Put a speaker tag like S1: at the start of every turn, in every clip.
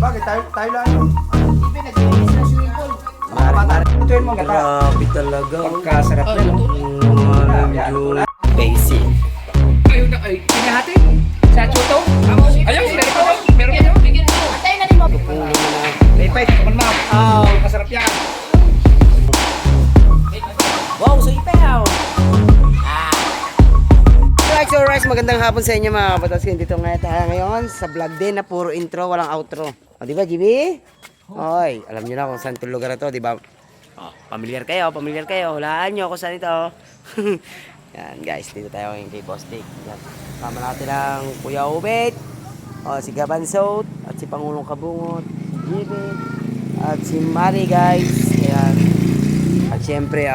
S1: Bakit? Tayo lang yun. Hindi, nag-inis na swimming pool. Ituin mo gata.
S2: Grabe talaga.
S1: Pagkasarap na, no?
S2: Medyo basic.
S1: Ayun na, ay, pinahati. Sa chuto. Ayaw, sila ito. Meron kayo.
S3: Antayin na rin mo.
S1: Ipay, kaman ma'am. Masarap yan.
S2: Wow, so ipaw! Alright, magandang hapon sa inyo mga kabatas. Dito nga tayo ngayon sa vlog din na puro intro, walang outro. O, di ba, GB? Oy, alam niyo na kung saan itong lugar na to, di ba? Oh, pamilyar kayo. Hulaan niyo kung saan ito. Yan, guys, dito tayo ngayon kay Boss Dick. Yan. Kasama natin ang Kuya Ubet, si Gabansot, at si Pangulong Kabungot, si GB, at si Mari, guys. Yan. At syempre,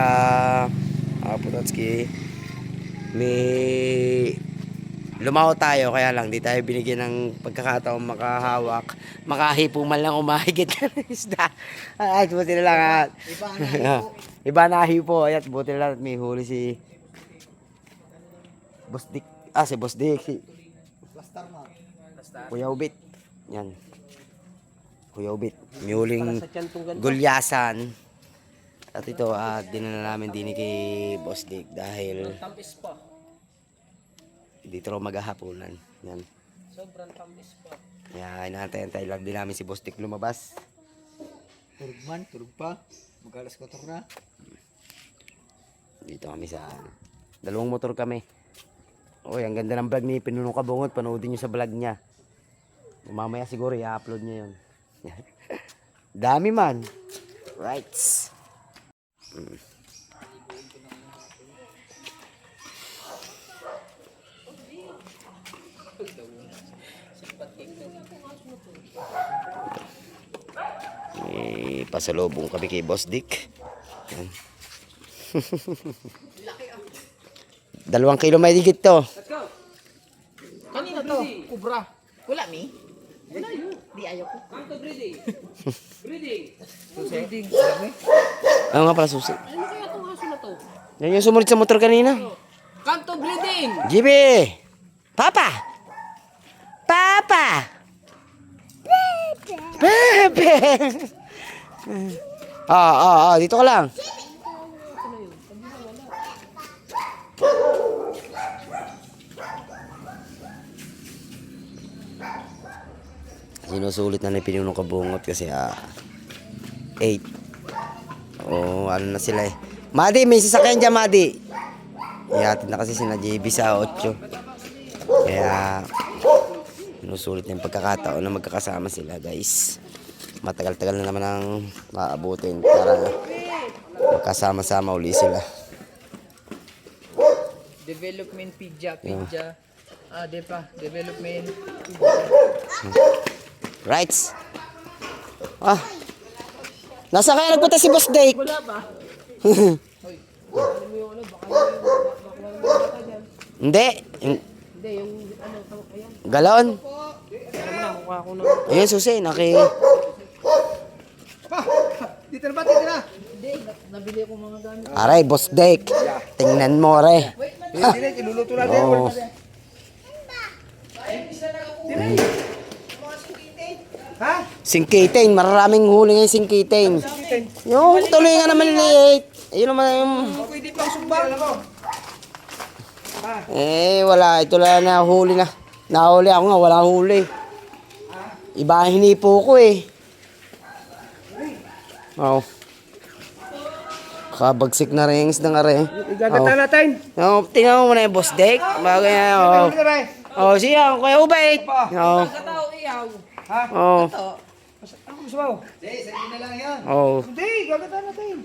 S2: Putatski, may lumaho tayo, kaya lang di tayo binigyan ng pagkakataon makahipo man lang umahigit ng isda. Ay, buti na lang at iba na hipo. Ayat, buti na lang at may huli si Boss Dick. Si Boss Dick, si Kuya Ubit. Yan, Kuya Ubit, may huling gulyasan. At ito, dinala namin din kay Boss Dick dahil dito raw maghahaponan. Yan.
S1: Sobrang tamis pa.
S2: Yan, inaantay lang din namin si Boss Dick lumabas.
S1: Tulog pa. Mag-alas 4 na.
S2: Dito kami sa dalawang motor kami. Oy, ang ganda ng vlog ni Pinunong Kabungot. Panoodin nyo sa vlog niya. Mamaya siguro i-upload niya yun. Dami man. Right. May pasalubong kami kay Boss Dick. Yan. 2 kilo may digit to.
S3: Kanina to? Kubra. Wala mi? Wala yun. Di ayaw ko.
S1: Kanto breeding. Breeding.
S3: Breeding.
S2: Ano nga pala susi?
S3: Ano kaya itong aso na to?
S2: Yan yung sumunod sa motor kanina.
S3: Kanto breeding.
S2: GB! Papa! Papa! Pepe! Dito ka lang. Sinusulit na ni Pinunong Kabungot kasi 8. Ano na sila eh. Madi, may sasakyan dyan, Madi. Ihatid na kasi sina JB sa 8. Kaya sinusulit na yung pagkakataon na magkakasama sila, guys. Matagal-tagal na naman ang maabutin para magkasama-sama uli sila.
S3: Development pidja. Development.
S2: Rights. Nasa kaya nagpunta si Boss Dick?
S3: Wala ba?
S2: Hindi.
S3: Hindi, yung ano, ayan.
S2: Galon.
S3: Alam mo na, kukuha ko na.
S2: Ayun, susi.
S1: Dito na ba? Dito na.
S3: Hindi, nabili ko mga gamit.
S2: Aray, Boss Dick. Tingnan mo, re.
S1: Dito, iluluto natin.
S2: Oo.
S1: Ha?
S2: Singkiting. Maraming huli ngayon singkiting. Yung tuloy nga naman late. Ayun naman yung...
S1: Pwede pang sumbang.
S2: Wala. Ito lang na huli na. Nahuli ako nga. Wala huli. Iba ang hinipo ko eh. Oh. Kabagsik na rin ng are.
S1: Igagata natin.
S2: Tingnan mo muna yung Boss Dick. Bagay na. Siya. Kuya Ubay.
S3: Katao iyaw.
S1: Ha?
S2: Oh.
S1: Ano gusto mo? Hindi, sarili na lang yan.
S2: Oh.
S1: Hindi, gagata natin.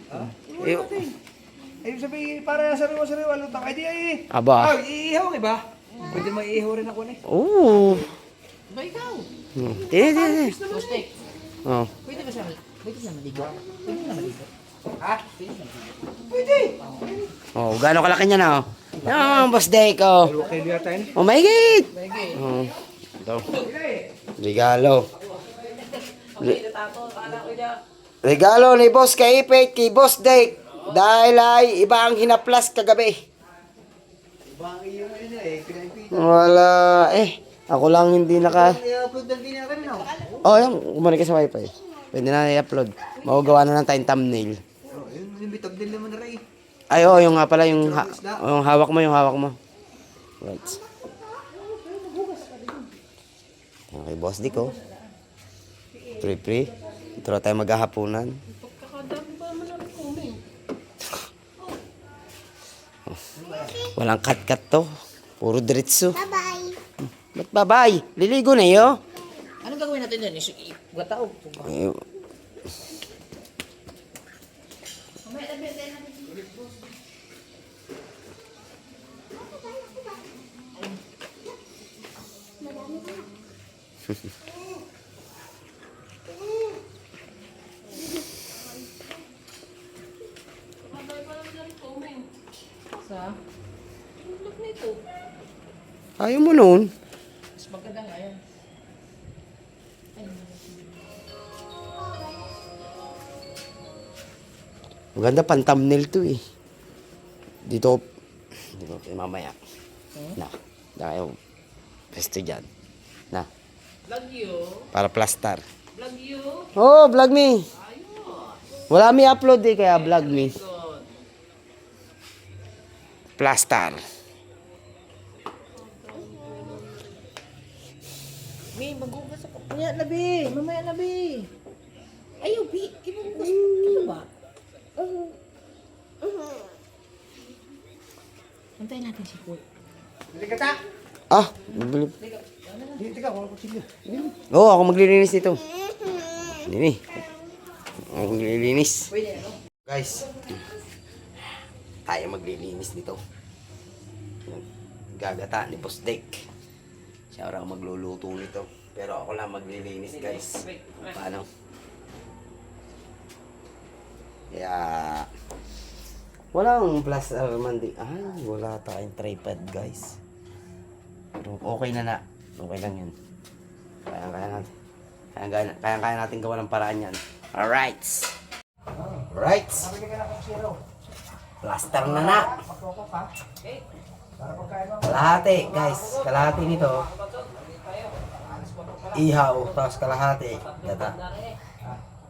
S1: Ayun sabi, para sariwa-sariwa lutang. Ay di ay.
S2: Aba.
S1: Iihaw ka ba? Pwede maiihaw rin ako na eh.
S2: Oo.
S3: Ba ikaw?
S2: Tine.
S3: Bustek.
S2: Oh.
S3: Pwede ba siya maligo? Pwede na maligo.
S1: Ha? Pwede.
S2: Oh, gaano kalaki niya na oh. Yung Boss Dick oh.
S1: Okay, liya tayo.
S2: Oh my God.
S3: Lagi.
S2: Oh. Ito. Regalo. Regalo ni Boss Kaipit kay Boss Dick. Dahil ay iba ang hinaplas kagabi.
S1: Ibang iyo ngayon eh.
S2: Wala eh. Ako lang hindi naka...
S1: I-upload na din natin, no?
S2: Oh, yan. Kumain ka sa wifi. Pwede na i-upload. Magagawa na lang tayong thumbnail.
S3: Yung bitag din naman na rin.
S2: Ay, oo, yung nga pala, yung hawak mo, yung hawak mo. Right. Okay, boss Dick, oh. Pre. Ito na tayo maghahapunan. Walang cut-cut to. Puro diretso.
S4: Bye-bye.
S2: Ba't bye-bye? Liligo na iyo.
S3: Anong gagawin natin yan? Gatao. Sa? Look nito.
S2: Ayaw mo nun.
S3: Mas maganda nga yan.
S2: Maganda pang thumbnail to eh. Dito mamaya. Na, dahil pwesto dyan. Na,
S3: Vlog you.
S2: para plaster.
S3: Vlog you.
S2: Oh, vlog me. Wala may upload eh, kaya vlog me. Plaster.
S3: Bi, magugas ako. Mamaya na, Bi. Mamaya na, Bi. Ayaw, Bi. Imagugas. Ano ba? Antayin natin si Paul.
S2: Ah, magbili. Oo, ako maglilinis nito. Hindi. Ako maglilinis. Guys, tayo maglilinis nito. Gagata ni Boss Dick. Siya raw magluluto nito. Pero ako lang maglilinis, guys. Paano? Kaya walang plus mandi. Ay, wala tayong tripod, guys. Pero okay na. Okay lang yan. Kaya natin. Kaya natin gawa ng paraan yan. Alright. Alright. Plaster na. Kalahati, guys. Kalahati nito. Ihaw, tapos kalahati. Gata.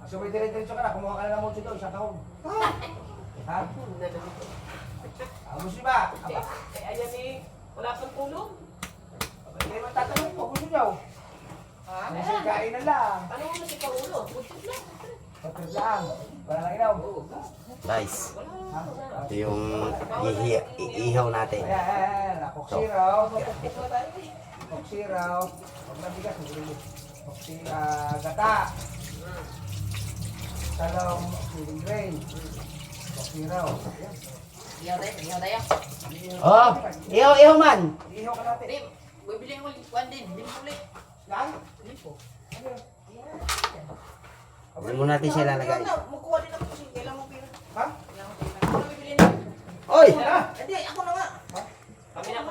S5: So may dire-diretso ka na, kumuha ka na ng mocho doon, sa kahon. Ha? Gusto niyo ba?
S3: Ayan eh. Wala pang tulong.
S5: Hindi naman tatanong po, gusto niyo?
S3: Ha?
S5: Kasi kain na lang.
S3: Ano mo na si Paulo? Butik lang.
S5: Patid lang. Wala lang ilaw.
S2: Guys. Ito yung ihaw natin.
S5: Ayan, koksiraw. Koksiraw. Huwag na bigas, gata. Talong, feeding grain. Koksiraw.
S3: Iyaw tayo.
S2: Oh, ihaw man.
S5: Ihaw ka natin.
S3: Rim, bibili mo one din. Lim ulit.
S5: Yan?
S3: Lipo.
S2: Huwag mo natin siya lalagay.
S3: Magkuha din ako kasi kailangan mo pira.
S5: Ha?
S3: Kailangan mo pira. Ako na bibili na.
S2: Oy!
S3: Hindi, ako na nga. Kami na.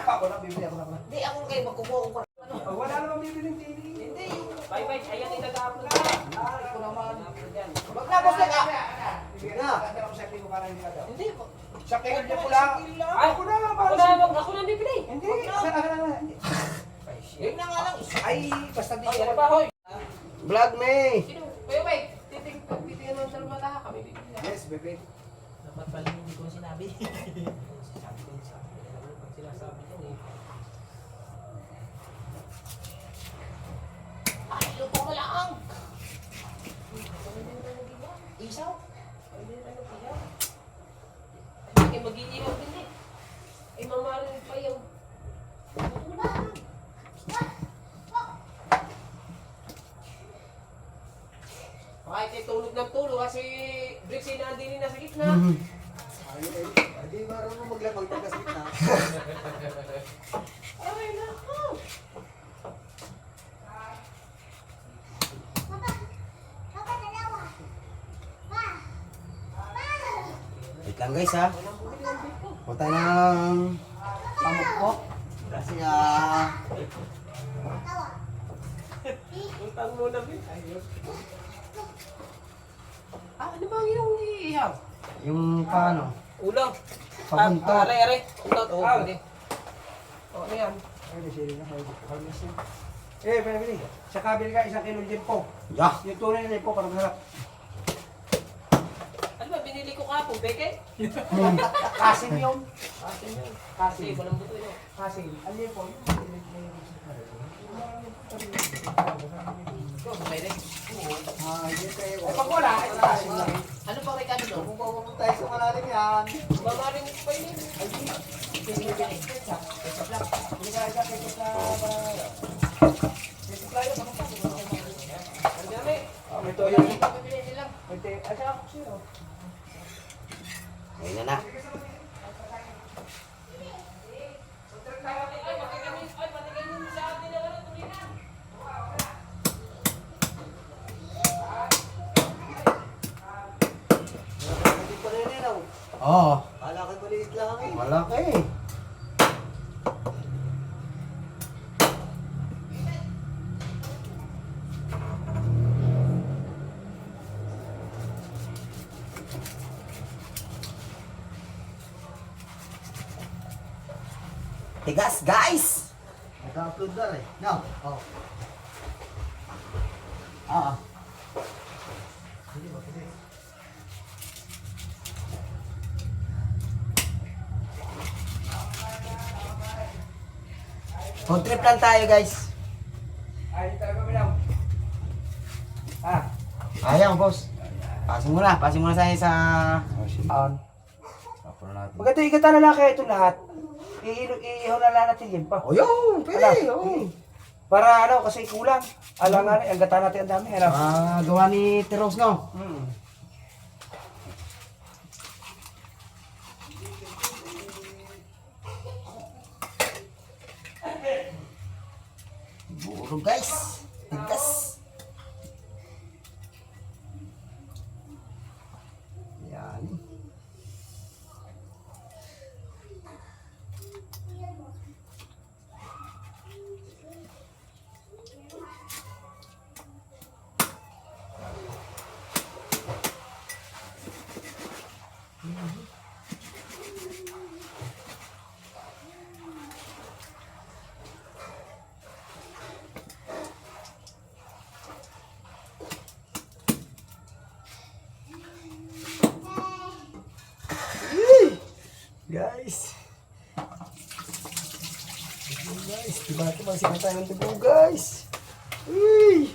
S5: Ako na, bibili ako na.
S3: Hindi, ako kayo magkumuha ko. Ano?
S5: Wala namang bibiling TV.
S3: Hindi, yung... Bye-bye. Ayan yung nag-upload.
S5: Ikaw naman.
S3: Wag na, boss na.
S5: Sige na. Hindi ako sa ko para hindi ka daw.
S3: Hindi.
S5: Sa tingin niya ko lang.
S3: Ay,
S5: Ako na lang.
S3: ako na bibili.
S5: Hindi. Hindi.
S3: Yun na nga lang.
S5: Ay, basta di
S3: Ay,
S5: ako.
S3: ano ba, hoy?
S2: Vlog me!
S3: Sino? Kuya, wait. Titingnan mo sa mata. Kami bibili.
S5: Yes, bebe.
S3: Dapat pala hindi ko sinabi. Sinasabi ko sa akin. Pag sinasabi ko eh. Ay, luto na lang! Isaw? Ay, mag-iihaw din eh. Ay, mamarin pa yung... Kahit ay tulog ng tulog kasi bricks ay nandini na sa gitna.
S5: Hindi marunong maglamag pagka sa gitna.
S3: Ay, naku!
S2: Wait lang guys ha. Punta ng pamukpok. Kasi
S3: Utang mo na, Bin. Ano ba yung iihaw?
S2: yung paano?
S3: Ulo.
S2: Pabuntot.
S3: Aray. Untot. Oo, pwede. O, ano yan?
S5: Ay, nasili na. pinabili. Sa kabili ka, 1 kilong limpo.
S2: Yeah.
S5: Yung tunay na limpo, parang harap.
S3: Ano ba, binili ko kapong, beke?
S5: Kasim yun.
S3: Kasi
S5: Kasim.
S3: walang buto yun.
S5: Kasim. Ang limpo.
S3: May rin.
S5: Ay, pag wala, ay kasim lang.
S3: Ano pa kay Kano doon?
S5: Kung pumunta tayo sa malalim yan.
S3: Mamaring pa yun. Ang dami.
S5: May toyo.
S3: Pabibili nila.
S5: Ay, saka ako siya.
S2: Ayun na. Oo.
S5: Malaki maliit lang eh.
S2: Malaki. Tigas, guys!
S5: Nag-upload na eh. No? Oo.
S2: Oo. Food trip lang tayo, guys.
S5: Ay, hindi talaga bilang. Ah.
S2: Ayaw, boss. Pasing mo na sa on.
S5: Maganda yung ikata lalaki ito lahat. Iihaw na lang natin yun pa.
S2: O yun, pwede,
S5: Alam.
S2: oo.
S5: Para ano, kasi kulang. Alam nga ang gata natin ang dami. Alam.
S2: Gawa ni Teros, no?
S5: Hmm.
S2: Buro, guys. Tigas. Yan.
S5: Guys. Guys, diba sila tayo ng dugo, guys. Uy.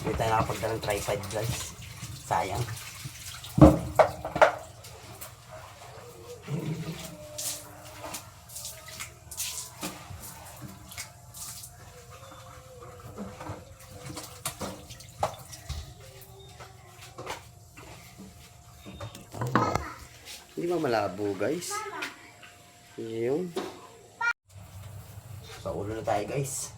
S2: Hindi tayo nakapagdala ng tripod, guys. Sayang. Hindi ba malabo, guys? Yun. Sa ulo na tayo, guys.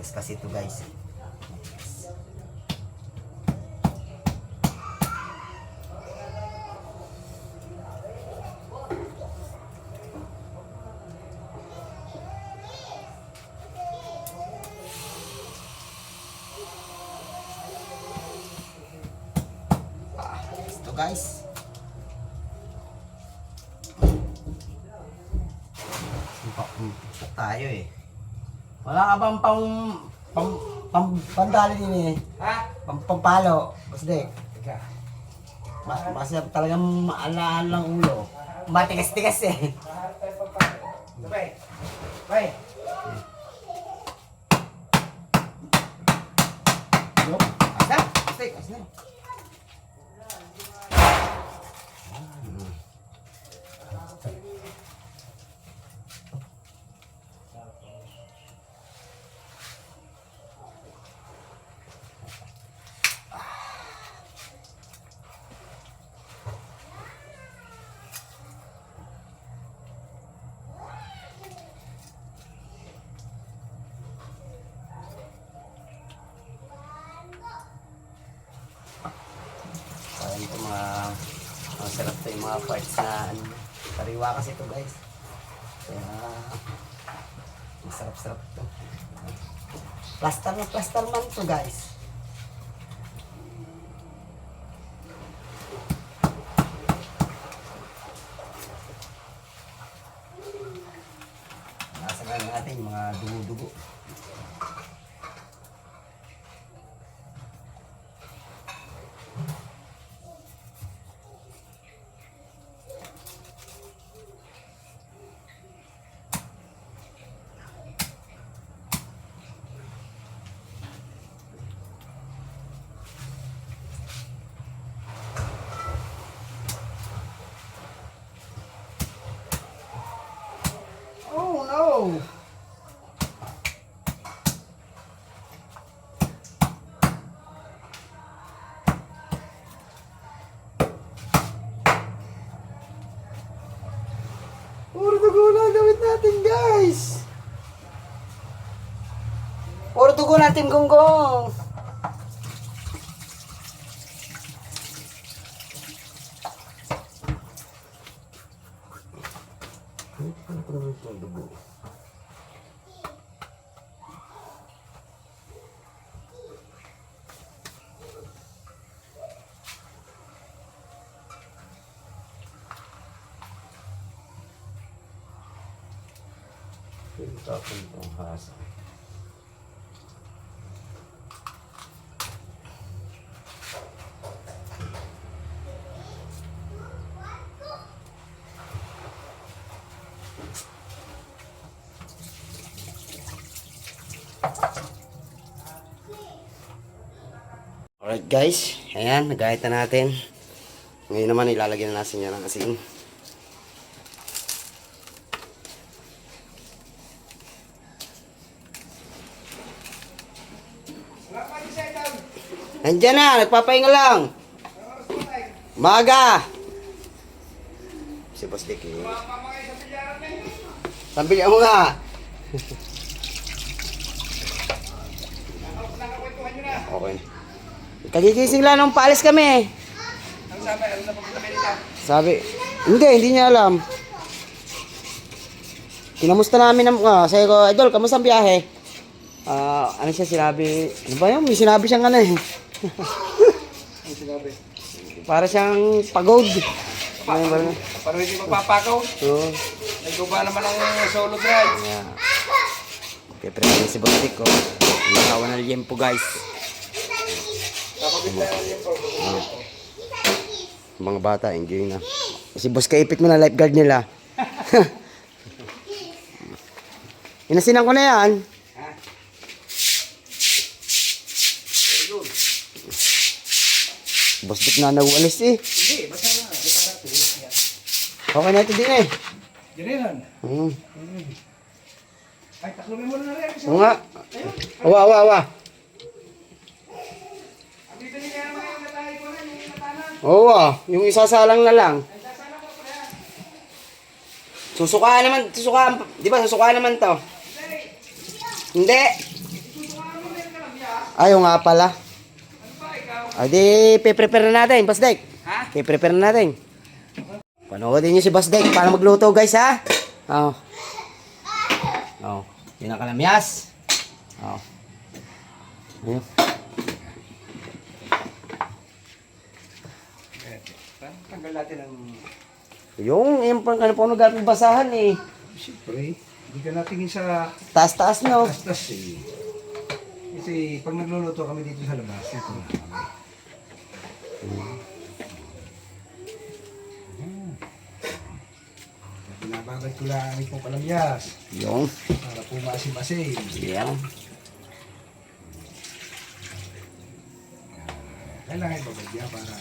S2: Yes, kasi ito, guys. Ito, guys. Tayo eh. Wala ka bang pandali din eh.
S5: Ha?
S2: Pampalo. Basta
S5: Teka.
S2: basta talagang maalaan lang ulo. Matigas-tigas eh.
S5: Mahal tayo pagpapalo. Sabay. Sabay.
S2: Yo, asa? Asa? yung mga parts na ano, sariwa kasi ito guys. Kaya masarap-sarap to. Plaster na plaster man to guys. Nasagaan natin yung mga dugo-dugo. Oh no! Puro dugo na ang gamit natin guys! Puro dugo natin gonggong! Ano pa naman itong dugo? Tapos itong hasa. Alright guys, ayan, nagahit na natin. Ngayon naman ilalagyan na natin yan ng asin. Nandiyan na, nagpapahinga lang. Maga. Si Boss Dick eh. Sambilya mo nga. Okay. Kagigising lang nung paalis kami.
S1: Ang sabi, alam na pagpunta Amerika.
S2: Sabi, hindi niya alam. Kinamusta namin sabi ko, Idol, kamusta ang biyahe? Ano siya sinabi? Ano ba yun? May sinabi siyang ano eh.
S1: Ang sinabi.
S2: Para siyang pagod.
S1: Paano hindi magpapakaw?
S2: Oo.
S1: Nagkuba naman ang solo drive.
S2: Yeah. Okay, pero si Boss Dick ko. Nakawa na liempo guys.
S1: Kapagod na yan po.
S2: Mga bata, enjoy na. Si Boss kaipit mo na lifeguard nila. Inasinan ko na yan. Boss Dick na nawalis eh.
S1: Hindi, basta na.
S2: Okay na ito din eh.
S1: Ginilan. Ay, taklumin mo na rin.
S2: Oo nga. Awa. Oo, yung isasalang na lang. Susukaan naman, di ba susukaan naman to? Hindi. Ayaw nga pala. Ay di, pe-prepare na natin, Boss Dick.
S1: Ha?
S2: Pe-prepare na natin. Panoodin niyo si Boss Dick para magluto guys ha. Oo. Oh, yun ang kalamyas. Oh. Ayun.
S1: Tanggal natin ang...
S2: Yung ano po nagapang basahan eh.
S1: Siyempre, hindi ka natingin sa
S2: Taas-taas no.
S1: tastas eh. Kasi pag nagluluto kami dito sa labas, ito na kami. Pinabagad ko lang ang itong kalamyas
S2: Yung.
S1: para pumasim-asim.
S2: Yan.
S1: Kailangan ibabadya para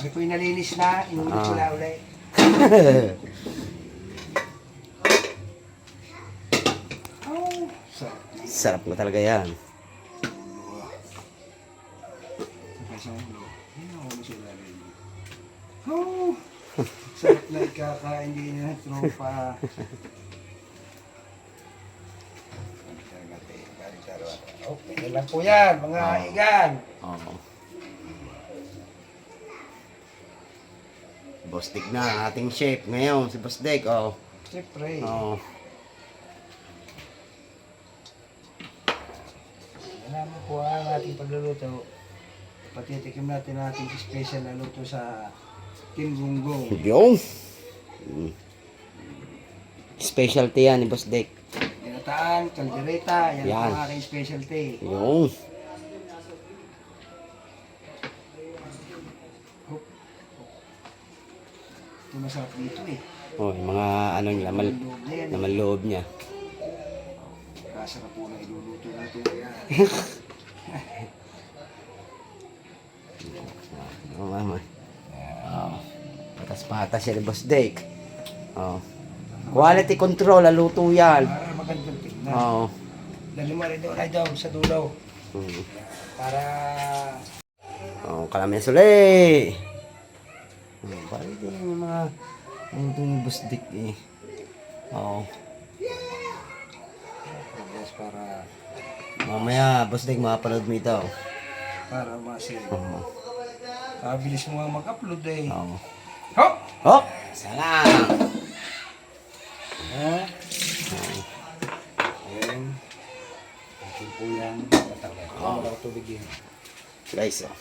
S1: Kami po inalinis na, inulit ko na ulit. Oh, sarap.
S2: Sarap na talaga yan.
S1: Oh, sarap na ikakain din ng tropa.
S5: Okay lang po yan, mga igan.
S2: Oo. Boss Dick na, ang ating chef ngayon, si Boss Dick, oh.
S5: Siyempre.
S2: Oo.
S5: Yan naman po ang ating pagluluto. Patitikim natin ang ating special na luto sa Kingunggong.
S2: Yung. Specialty yan ni Boss Dick.
S5: Ginataan, kaldereta, yan
S2: Yan.
S5: ang aking specialty.
S2: Yung.
S5: Ito masarap dito eh.
S2: Oh, yung mga ano yung laman,
S5: Loob na yan.
S2: laman loob niya.
S5: Kasarap po na iluluto natin. Yan.
S2: Oh, mama. Oh. Patas-patas yan ni Boss Dick. Oh. Quality control, luto yan.
S5: Para magandang tignan.
S2: Oo.
S5: Dali mo rin doon ay daw sa dulo. Para
S2: Oh, kalamya suli. Parang din yung mga luto ni Boss Dick eh. Oo.
S5: yes, para
S2: Mamaya, Boss Dick, makapanood mo ito.
S5: para masin.
S2: Oo.
S5: Kabilis mo nga mag-upload eh.
S2: Oo.
S5: Hop!
S2: Oh! Salam!
S5: Ha? Ayan. Akin po yan. Patanggal. Wala ko tubig yun.
S2: Guys, oh.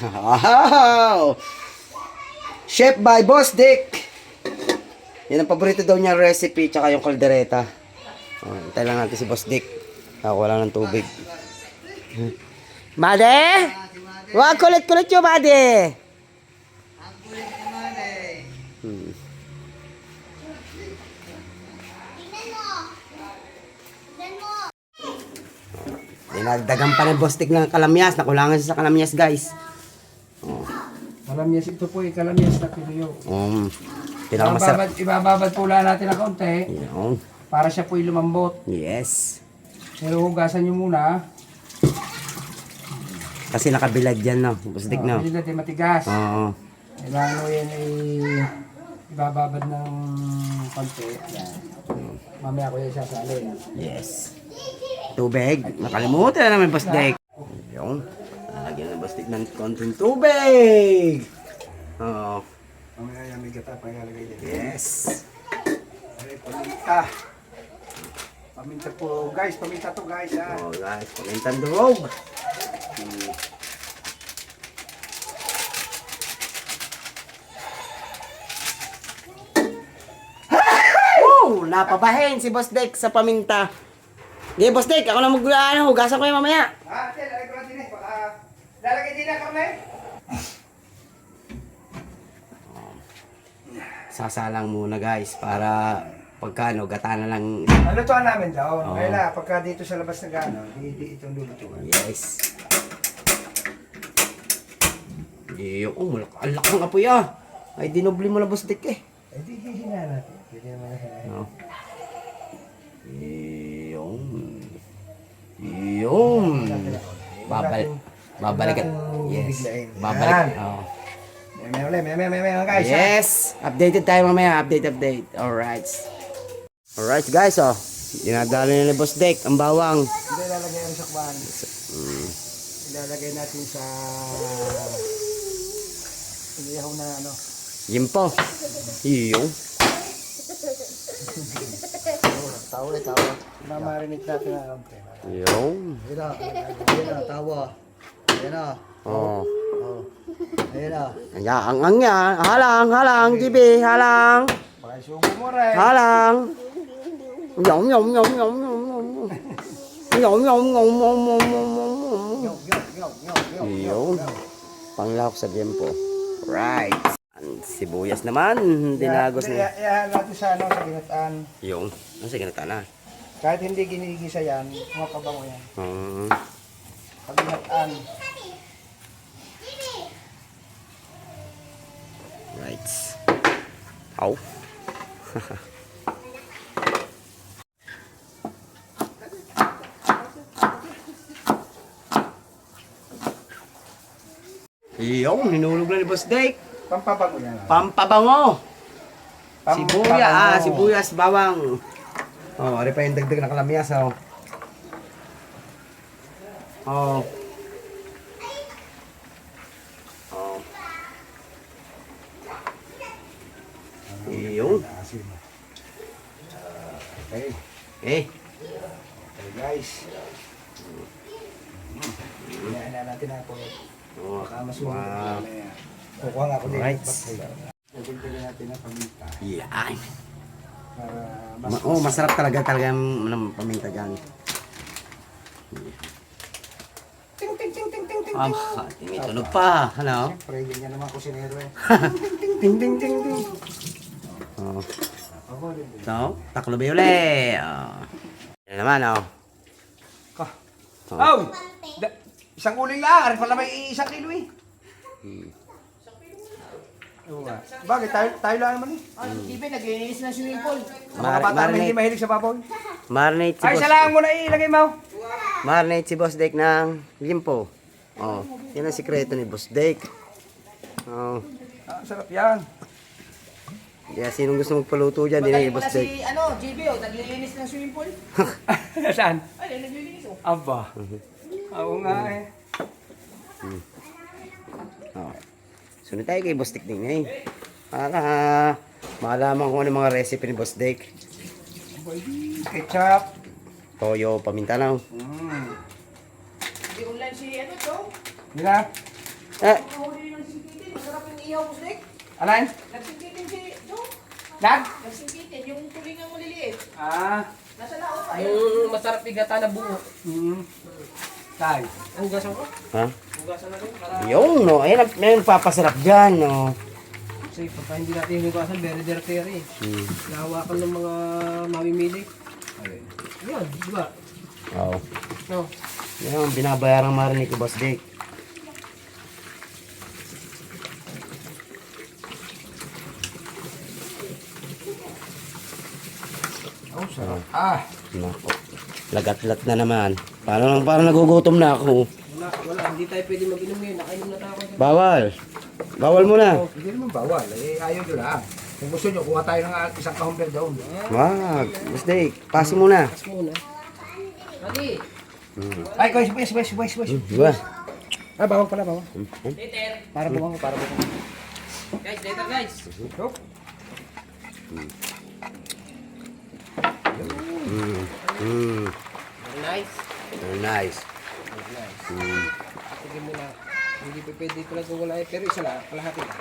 S2: Wow! Chef by Boss Dick! Yan ang paborito daw niya recipe, tsaka yung kaldereta. Oh, hintay lang natin si Boss Dick. Ako lang ng tubig. Made? Wag kulit-kulit yung Made! Dinagdagan pa ng Boss Dick ng kalamyas. Nakulangan siya sa kalamyas, guys. Oh.
S5: Kalamyas ito po eh. Kalamyas na pinuyo.
S2: Pinakamasarap.
S5: Ibababad po lang natin ng kaunti.
S2: Yun.
S5: Para siya po lumambot.
S2: Yes.
S5: Pero hugasan nyo muna.
S2: Kasi nakabilad yan, no? Boss Dick, no?
S5: Hindi natin matigas.
S2: Oo.
S5: Kailangan mo yan ay ibababad ng konti. Yan. Mamaya ko yan sasalin.
S2: Yes. Tubig. Nakalimutan na naman, Boss Dick. Yung. Lagyan ng Boss Dick ng konting tubig. Oo.
S5: Mamaya yan may gata pa ilalagay din.
S2: Yes.
S5: Ay, paminta. Paminta po. Guys, paminta to guys. Ha?
S2: Oh, guys. Pagintang durog. Woo! Napabahin si Boss Dick sa paminta. Hindi, Boss Dick. Ako na mag-ano. Hugasan ko yung mamaya.
S5: Ate, lalagay ko natin eh. Baka lalagay din na kami.
S2: Sasalang muna, guys. Para pagkano, gata na lang.
S5: Lutuan namin daw.
S2: Oo.
S5: Kaya na, pagka dito sa labas na gano'n, hindi itong lulutuan.
S2: Yes. Iyo, oh, ang laki ng apoy ah. Ay, dinobli mo na, Boss Dick eh.
S5: Eh, di hihina natin. Pwede naman na hinahin.
S2: No. Yung. Yung. Babalik at yes. Babalik.
S5: Yan.
S2: Oh.
S5: May guys. ha?
S2: Yes. Updated tayo mamaya. Update. Alright. Alright guys, oh. Dinadalo na ni Boss Dick ang bawang.
S5: Hindi lalagay ang sakban. Ilalagay natin sa inihaw na ano.
S2: Yimpo. Yung.
S5: Tawa. Mamarinig natin na konti.
S2: Yung.
S5: Ayan na, tawa. Ayan na.
S2: Oh.
S5: Ayan na.
S2: Ang yan. Halang, GB, halang.
S5: Baka sugo mo rin.
S2: Halang. Yum. Yun. Panglawak sa biyempo. Right. Ang sibuyas naman. Dinagos na.
S5: Iyahan natin sa ano, sa ginataan.
S2: Yung. Ano sa ginata na?
S5: Kahit hindi ginigisa yan, makabango yan. Pag ginataan.
S2: Right. Ow. Yung, hinulog na ni Boss Dick.
S5: Pampabango yan.
S2: Pampabango.
S5: Pampabango.
S2: Sibuyas, bawang. Oh, ari pa yung dagdag na kalamyas, oh. Oh. Oh. Yung.
S5: Asin. Okay.
S2: Eh.
S5: Okay guys. Hinaan na natin ako.
S2: Oh.
S5: Baka masunod.
S2: Wow.
S5: Kukuha nga ako din.
S2: Alright.
S5: Nagpili natin ng paminta.
S2: Yan.
S5: Para
S2: Oh, masarap talaga ng paminta dyan.
S5: ting ting ting ting ting ting.
S2: May tunog pa. Ano?
S5: Siyempre, ganyan naman kusinero eh.
S2: Ting ting ting ting. Oh.
S5: Ako din.
S2: So, taklobe uli. Oh. Yan naman, oh.
S5: Ka. Oh! Isang uling lang. Arin pala may isang kilo eh. Oo nga. Bakit? Tayo lang naman eh.
S3: Ibe, naglilinis ng swimming pool.
S5: Mga bata naman hindi mahilig sa baboy.
S2: Marinate si
S5: Ay,
S2: Boss.
S5: isa lang muna ilagay mo.
S2: Marinate si Boss Dek ng limpo. Oh, yan ang sikreto ni Boss Dek. Oh.
S5: Ah, sarap yan.
S2: Kaya sinong gusto magpaluto dyan, din ni
S3: Magaling
S2: Boss
S3: pala
S2: Dek.
S3: si, JB, naglilinis ng swimming pool.
S5: Saan?
S3: Ay, naglilinis oh.
S5: Aba. Oo nga eh.
S2: Oh. Sunod tayo kay Boss Dek din eh. Para malaman ko ano yung mga recipe ni Boss Dek.
S5: Ketchup.
S2: Toyo, paminta lang.
S3: Di online si, to?
S5: Mira.
S2: Eh,
S3: Mahuli ng singkitin. Masarap yung ihaw, Bustek.
S5: Alain?
S3: Nagsingkitin si,
S5: Nag?
S3: Nagsingkitin, yung tulingang maliliit.
S5: Ah.
S3: Nasa lao pa.
S1: Yung masarap bigata na buo.
S5: Tay.
S1: Hugasan ko.
S2: ha?
S1: Hugasan na rin para...
S2: Yung, no. Ayun, may papasarap dyan, no.
S1: Kasi pagka hindi natin hugasan, very dirty eh.
S2: Hmm.
S1: Nahawakan ng mga mamimili. Yan, di ba?
S2: Oo.
S1: No.
S2: Yan ang binabayarang marinate ni Boss Dek.
S5: Oh, sarap. Ah.
S2: Nako. Lagat-lat na naman. Parang nagugutom na ako.
S1: Wala, hindi tayo pwede mag-inom ngayon. Nakainom na tayo.
S2: Bawal. Bawal muna.
S5: Hindi naman bawal. Eh, ayaw nyo lang. Kung gusto nyo, kuha tayo ng isang kahumper doon.
S2: Wag. Boss Dek, pass muna.
S1: Pas muna. Lagi.
S5: Ay, guys.
S2: Diba?
S5: Ah, bawang pala, bawang.
S1: Later.
S5: Para bawang.
S1: Guys, later guys.
S5: Yup.
S1: Very nice.
S2: Very nice.
S1: Sige muna. Hindi pa pwede talaga wala eh. Pero isa lang, kalahati lang.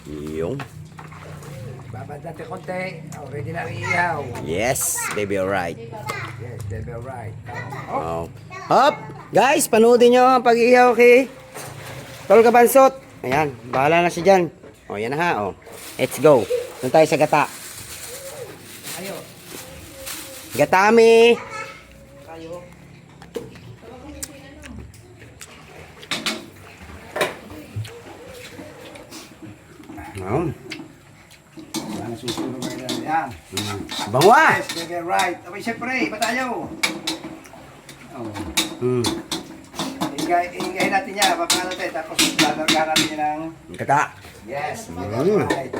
S2: Yung.
S5: Babad natin konti. Oh, ready na rin ihaw.
S2: Yes, baby, alright.
S5: Yes, baby, right.
S2: Oh. Hop! Guys, panoodin nyo ang pag-ihaw kay Tol Kabansot. Ayan, bahala na siya dyan. O, yan na ha. O. Let's go. Doon tayo sa gata.
S1: Ayo.
S2: Gatami!
S1: Ayo.
S2: Oh.
S5: Sana susunod mo yan. Yan.
S2: Bangwa!
S5: Yes, baby, right. Abay, siyempre, iba tayo. Oh. Ingay natin yan. Papano tayo. Tapos, lalarga natin yan ng...
S2: Gata.
S5: Yes, baby,
S2: Mm.
S5: right.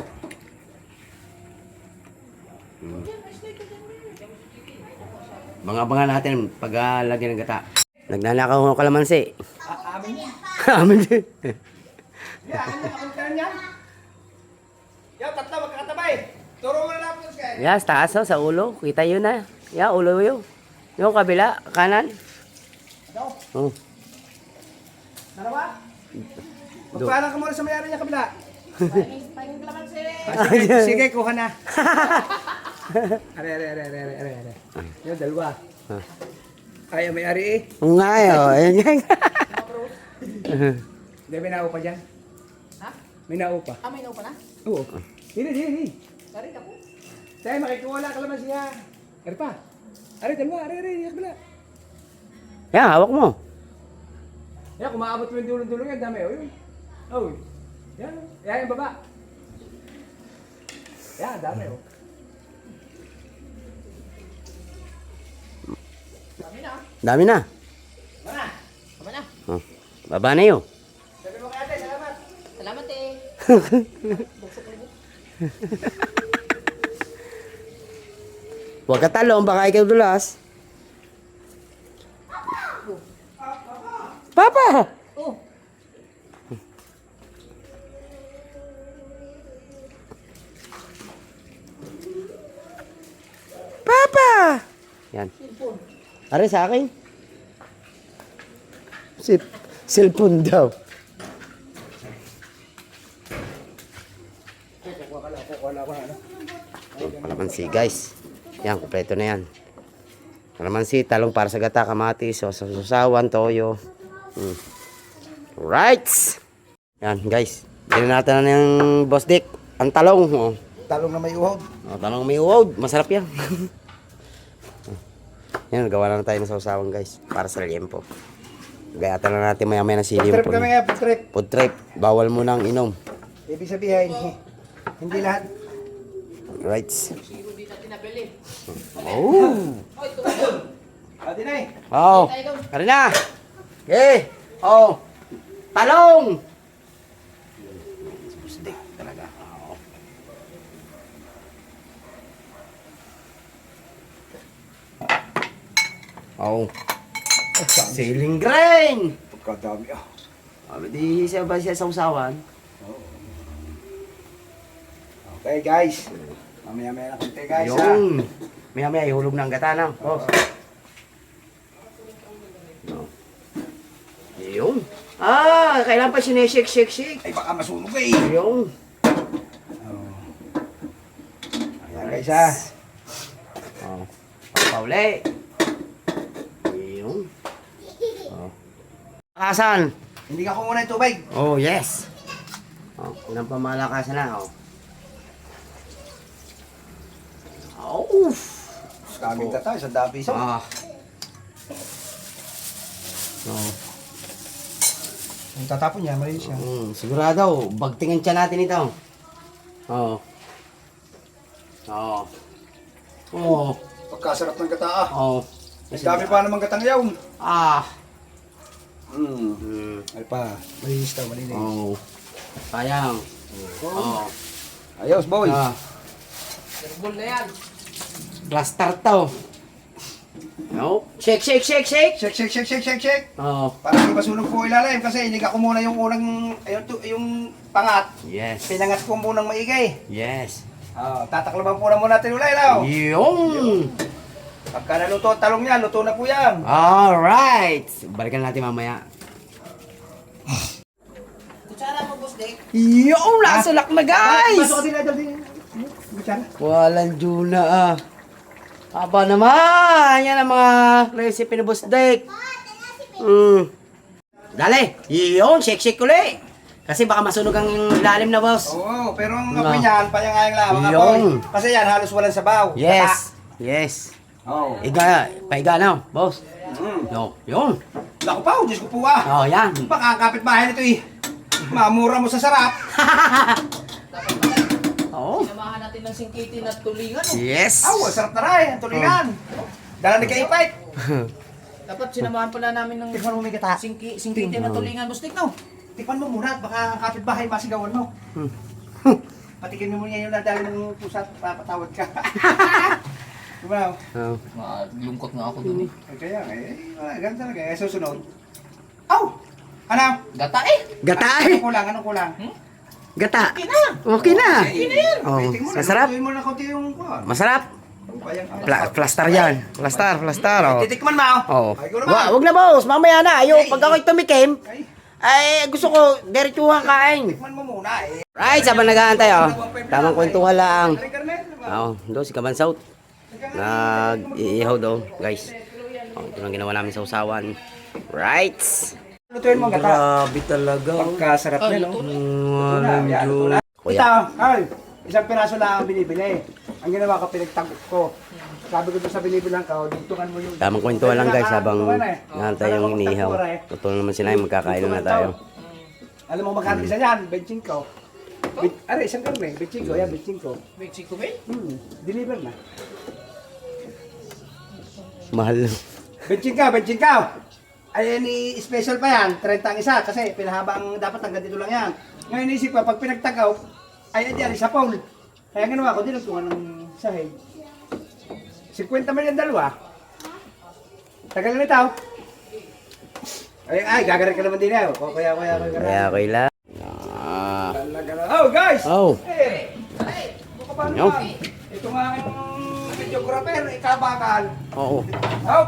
S2: Abangan natin pag-lagyan ng gata. Nagnanakaw ng kalamansi.
S5: Amin yan.
S2: Amin din.
S5: Yan, ano ka yan? Yan, tatlo, magkakatabay. Turo mo na lang po, Sky.
S2: Yes, taas o, sa ulo. Kita yun na. Yeah, ulo yun. Yung kabila, kanan.
S5: Ito,
S2: Oh.
S5: dalawa. Magpaalam ka muna sa mayari niya kabila.
S3: Pahingin kalamansi.
S5: Sige, kuha na. Are. Yung dalawa. Ay, may ari eh.
S2: Oo nga eh, oh. Ayan yan.
S5: Hindi, may nao pa dyan.
S3: Ha?
S5: May nao pa.
S3: May no pa na?
S5: Oo. Hindi.
S3: Sorry ako.
S5: Tayo, makikuha ka naman siya. Ari pa. Ari, dalawa. Ari, kabila.
S2: Yan, hawak mo.
S5: Yan, kung maabot mo yung dulong-dulong yan, dami. Oh. Yan. Yan, yung baba. Yan, dami. Oh.
S3: Dami na.
S2: Dami na.
S5: Mana?
S3: Tama na.
S2: Oh. Baba na yun.
S5: Sabi mo kaya, ate, salamat.
S3: Salamat eh. Buksok ulit.
S2: Huwag ka talong, baka ikaw dulas. Papa!
S3: Oh.
S2: Papa! Yan. Are sa akin? Cellphone daw. Kalamansi guys. Yan, kompleto na yan. Kalamansi, talong para sa gata, kamatis, susawan, toyo. Right! Yan guys. Bilhin natin na yung boss Dick. Ang talong. Oh.
S5: Talong na may uhod.
S2: Oh, talong may uod. Masarap yan. Yan, gawa na tayo ng sausawan guys. Para sa liempo. Gayatan na natin maya-maya ng
S5: Food
S2: silim
S5: trip
S2: po.
S5: kami nga, food trip.
S2: Food trip. Bawal mo nang inom.
S5: Ibig sabihin, hindi lahat.
S2: Right. Oh.
S5: Ate na eh.
S2: Oh. Karina. Okay. Oh. Talong. Busdik talaga. Oh. Ceiling grain.
S5: Pagkadami ah.
S2: Di siya ba siya sausawan?
S5: Okay guys. Mamaya-maya na konti guys ha.
S2: Yung. Maya-maya ihulog ng gata na. Oh. No. Yung. Ah, kailan pa sineshake.
S5: Ay baka masunog eh.
S2: Yung.
S5: Ayan guys ha.
S2: Oh. Pauli. Yung. Oh. Malakasan.
S5: Hindi ka ko muna yung tubig.
S2: Oh, yes. Oh, unang pamalakasan na. Oh. Oh.
S5: Kaming tayo sa dapi so.
S2: Ah. Oh.
S5: Kung tatapon niya, malinis siya.
S2: Sigurado, bagtingin siya natin ito. Oh. Oh. Oh.
S5: Pagkasarap ng gata ah.
S2: Oh.
S5: Ang dami pa naman gatang yaw.
S2: Ah.
S5: Ay pa, malinis daw, malinis.
S2: Oh. Sayang. Oh.
S5: Ayos boy.
S2: Ah.
S1: Baseball na yan.
S2: Plaster to. No. Shake.
S5: Shake.
S2: Oh.
S5: Para hindi masunog po ilalim kasi iniga ko muna yung unang, yung pangat.
S2: Yes.
S5: Pinangat ko munang maigay.
S2: Yes.
S5: Tatakloban po na muna natin ulay law.
S2: Yung.
S5: Pagka naluto ang talong niya, luto na po yan.
S2: Alright. Balikan natin mamaya.
S3: Kutsara mo, boss Dick.
S2: Yung nasulak na guys.
S5: Pasok ka din, idol din. Kutsara.
S2: Walang Juna ah. Aba naman. Yan ang mga recipe ni Boss Dick. Dali. Yung shake ulit. Kasi baka masunog ang ilalim na boss.
S5: Oo, pero ang
S2: Nga.
S5: apoy niyan, payangayang lang mga
S2: Yun.
S5: boy. Kasi yan, halos walang sabaw.
S2: Yes. Yes.
S5: Oo.
S2: Paiga na, boss. Yung.
S5: Naku pa, Diyos ko po ah.
S2: Oh, yan.
S5: Baka ang kapitbahay nito eh. Mamura mo sa sarap.
S2: Oh.
S3: Sinamahan natin ng singkitin at tulingan. Oh.
S2: Yes.
S5: Aw, sarap na rin. Ang tulingan. Dala ni Kaipay.
S3: Dapat sinamahan pala namin ng
S5: Tikman mo may gata.
S3: singkitin at tulingan, boss Dick, no?
S5: Tikman mo muna at baka ang kapitbahay masigawan mo. Patikin mo niya yung nadali ng pusa at papatawad ka. Diba?
S2: Oh.
S1: Lungkot nga ako dun eh.
S5: Kaya ganun talaga. Susunod. Aw! Ano?
S1: Gata eh.
S2: Gata
S5: Anong kulang? Anong kulang?
S2: Gata. Okay na. Oh,
S5: Waiting mo na.
S2: masarap.
S5: Lutuin mo na konti yung kuhan.
S2: Masarap. Plaster yan. Plaster. Oh.
S5: Titikman mo.
S2: Oh.
S5: Ay, ikaw naman.
S2: Wag na boss, mamaya na. Pag ako'y tumikim,
S5: Ay,
S2: ay gusto ko diretsuhan kain.
S5: tikman mo muna eh.
S2: Right, sabang nag-aantay oh. Tamang kwentuhan lang.
S5: Ay, Carmen.
S2: Oh, doon si Kabansaut. Nag-iihaw daw, guys. Oh, ito lang ginawa namin sa usawan. Right.
S5: Lutuin mo ang gata.
S2: Grabe talaga.
S5: Pagkasarap niya, no?
S2: Walang Diyos. Kuya.
S5: Ito, ay, isang piraso lang ang binibili. Ang ginawa ko, pinagtagok ko. Sabi ko doon sa binibilang ka, dugtungan mo yung...
S2: Tamang kwentuhan lang guys habang nantay yung iniihaw. Totoo naman sila yung magkakain na tayo.
S5: Alam mo magkano isa yan? 25. Are, isang karne. 25. Yan, 25.
S3: Mexico, ba?
S5: Deliver na.
S2: Mahal.
S5: 25. Ay, ni-special pa yan. 30 ang isa kasi pinahabang dapat hanggang dito lang yan. Ngayon isip pa, pag pinagtagaw, ay nandiyan sa Paul. Kaya ginawa ko, dinagtungan ng sahig. 50 million dalawa. Tagal na ito. Ay, gagarin ka naman din eh. Kaya.
S2: Kaya okay lang. Ah.
S5: Oh, guys!
S2: Oh.
S5: Eh, paano
S2: Yo.
S5: ba? Ito nga aking videographer, ikabakal.
S2: Oo.
S5: Oh,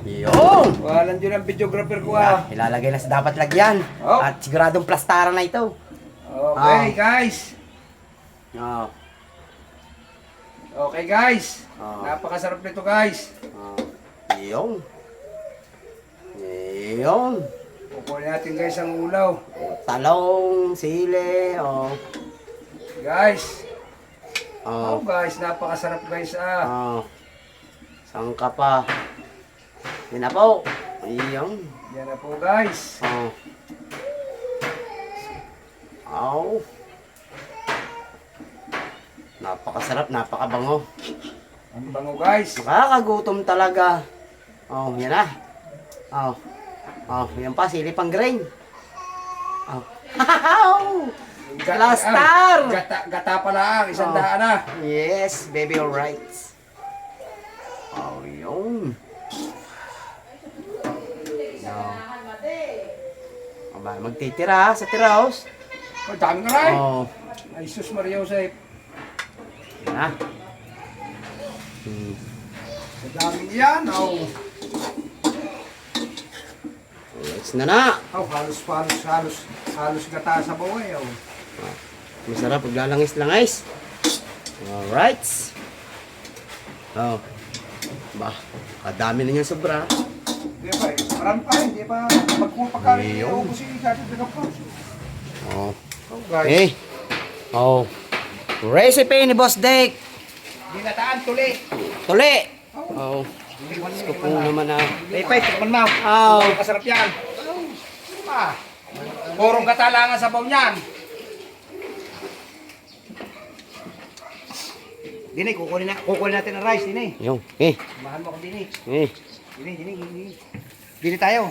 S2: Yun.
S5: walang dyan ang videographer ko ha.
S2: Ilalagay na sa dapat lagyan.
S5: Oh.
S2: At siguradong plastaran na ito.
S5: Okay, guys.
S2: Oh.
S5: Okay, guys.
S2: Oh.
S5: Napakasarap nito, guys.
S2: Oh. Yun. Yun.
S5: Kukunin natin, guys, ang ulaw.
S2: Talong, sili, oh.
S5: Guys.
S2: Oh.
S5: Oh, guys, napakasarap, guys, ah.
S2: Oh. Saan ka pa? Yan na po. Ayun.
S5: Yan na po, guys.
S2: Oh. Oh. Napakasarap, napakabango.
S5: Ang bango, guys.
S2: Nakakagutom talaga. Oh, yan na. Oh. Oh, yan pa, sili pang grain. Oh. Plastar!
S5: Gata pa lang, isang
S2: Oh.
S5: daan na.
S2: Yes, baby, alright. Oh, yun. No. Aba, magtitira sa tiraos.
S5: Oh, dami ka rin.
S2: Oh.
S5: Ay, sus Maria Jose.
S2: Yan na. Hmm.
S5: Sa dami yan, oh.
S2: Alright na na.
S5: Oh, halos gata sa buhay, oh.
S2: Masarap, paglalangis-langis. Alright. Oh. Ba, kadami na niyan sobra.
S5: Di ba, marami pa, hindi pa magpapakain.
S2: Ayun.
S5: Ako si Kati po.
S2: Oh.
S5: Oh, guys.
S2: Okay. Oh. Recipe ni Boss Dick.
S5: Ginataan tuli.
S2: Tuli. Oh. Gusto ko naman na.
S5: Ipay, tikman mo.
S2: Oh.
S5: Kasarap yan. Ah. Purong katalangan sa baw niyan. Dini, kukunin natin ang rice, Dini.
S2: Yung. Eh.
S5: Mahal mo ako, Dini.
S2: Eh.
S5: Dini. Dini tayo.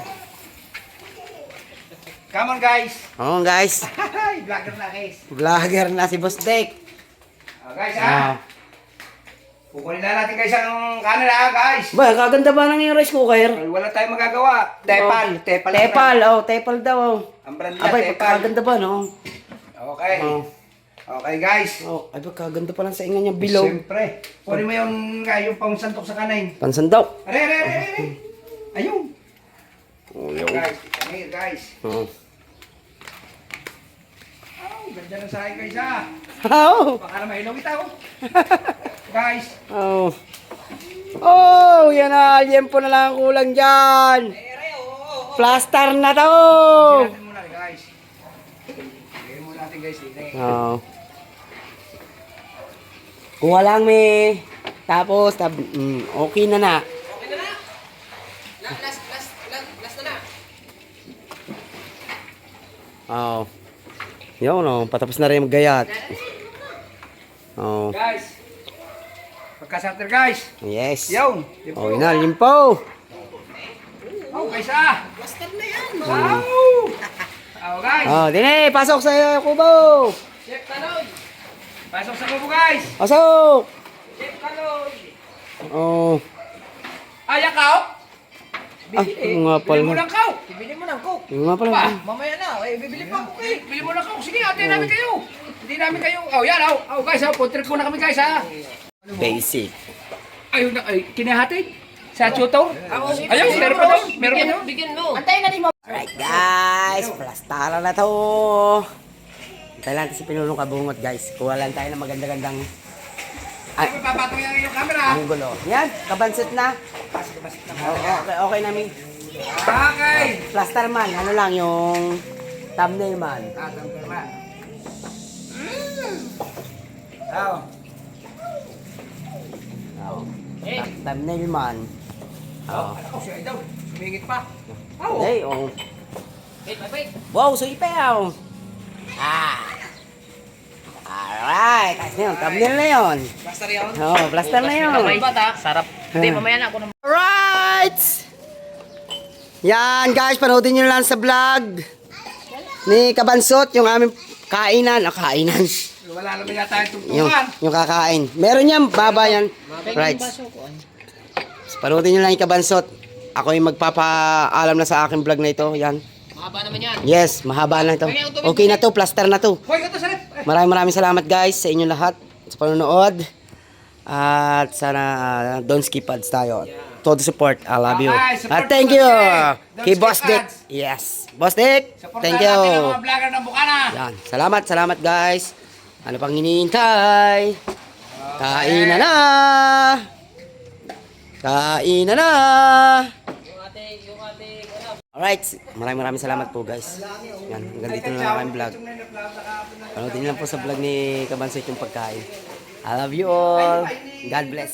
S5: Come on, guys.
S2: Oh, guys.
S5: Hi, vlogger na, guys.
S2: Vlogger na si Boss Dick.
S5: Guys,
S2: Ah.
S5: Kukunin na natin, guys, ang kanin, guys.
S2: Ba, kaganda ba ng yung rice cooker?
S5: Ay, wala tayong magagawa. Tepal.
S2: Tepal, oh, Tepal daw. Oh.
S5: Ang brand niya,
S2: Abay,
S5: Tepal.
S2: kaganda ba, no?
S5: Okay.
S2: Oh.
S5: Okay, guys.
S2: Oh, ay ba, kaganda pa lang sa ingan niya bilog.
S5: Siyempre. Kunin mo yung pangsantok sa kanin.
S2: Pansandaw.
S5: Are. Ayun.
S2: Oh,
S5: Guys, come here, guys.
S2: Oh.
S5: Oh, ganda ng sahay, guys, ha.
S2: Oh.
S5: Baka na mahilaw kita, oh. Guys.
S2: Oh. Oh, yan na. Liempo na lang ang kulang dyan. Plaster na to.
S5: Tignan muna, guys. Tignan muna natin, guys.
S2: Oh. Kuha lang, me. Tapos, okay na na.
S3: Last na.
S2: Oh. Yun, oh. Patapos na rin maggayat. Oh.
S5: Guys. Pagkasarter, guys.
S2: Yes.
S5: Yun.
S2: Oh, yun na. Liempo.
S5: Oh, guys, ah.
S3: Master na yan.
S5: Wow. Oh, guys.
S2: Oh, dine. Pasok sa kubo.
S5: Chef Kaloy. Pasok sa kubo, guys.
S2: Pasok.
S5: Chef Kaloy.
S2: Oh.
S5: Ayak ka, oh.
S2: Ah, yung nga
S5: Bili mo
S2: pala.
S5: ng coke.
S3: Bibili mo ng coke.
S2: Yung nga pala.
S5: Pa.
S3: Mamaya na. Bibili pa ako eh.
S5: Bili mo ng coke. Sige, ate namin kayo. Hindi namin kayo. Oh, yan, oh. Oh, guys, oh. Food trip muna kami, guys, ha.
S2: Basic.
S1: Ayun na, ay, kinahatid. Sa tutor. Ayun, meron pa doon. Meron pa doon.
S3: Bigyan mo. Antayin natin mo.
S2: Alright guys, plastara na to. Hintay lang si Pinulong Kabungot guys. Kuha lang tayo ng maganda-gandang
S5: Ay, papatong yan yung camera.
S2: anggulo. Yan, kabansit na. Okay namin.
S5: Okay.
S2: Plaster man, ano lang yung thumbnail man.
S5: Tama. Oh.
S2: Oh. Thumbnail man. Oh.
S5: Ako, siya daw. Sumingit pa. Oh.
S2: Hey, oh.
S3: Wait.
S2: Wow, suipaw. Alright, ayos na yun. Thumbnail na yun.
S3: Master yun.
S2: Oh, plaster na yun.
S3: Bata. Sarap. Hindi, mamaya na ako na.
S2: Alright! Yan guys, panoodin nyo lang sa vlog ni Kabansot, yung aming kainan. Kainan.
S1: Wala naman yata yung
S2: yung,
S1: tungtungan.
S2: yung kakain. Meron yan, baba yan. Right. Panutin nyo lang yung kabansot. Ako yung magpapaalam na sa aking vlog na ito. Yan.
S3: Mahaba naman yan.
S2: Yes, mahaba na ito. Okay na to, plaster na to.
S1: Hoy, ito salit.
S2: Maraming salamat guys sa inyo lahat sa panonood. At sana don't skip ads tayo. Todo support. I love you.
S1: Okay, support
S2: At thank you.
S1: Don't
S2: Kay
S1: skip
S2: Boss Dick.
S1: ads.
S2: Yes. Boss Dick.
S1: Supportahan
S2: Thank you.
S1: natin ang mga vlogger ng Bukana.
S2: Yan. Salamat guys. Ano pang hinihintay? Kainan na. Kainan na. Alright. Maraming salamat po guys. Yan. Hanggang dito na lang aking vlog. Panoodin niyo lang po sa vlog ni Kabansot yung pagkain. I love you all. God bless.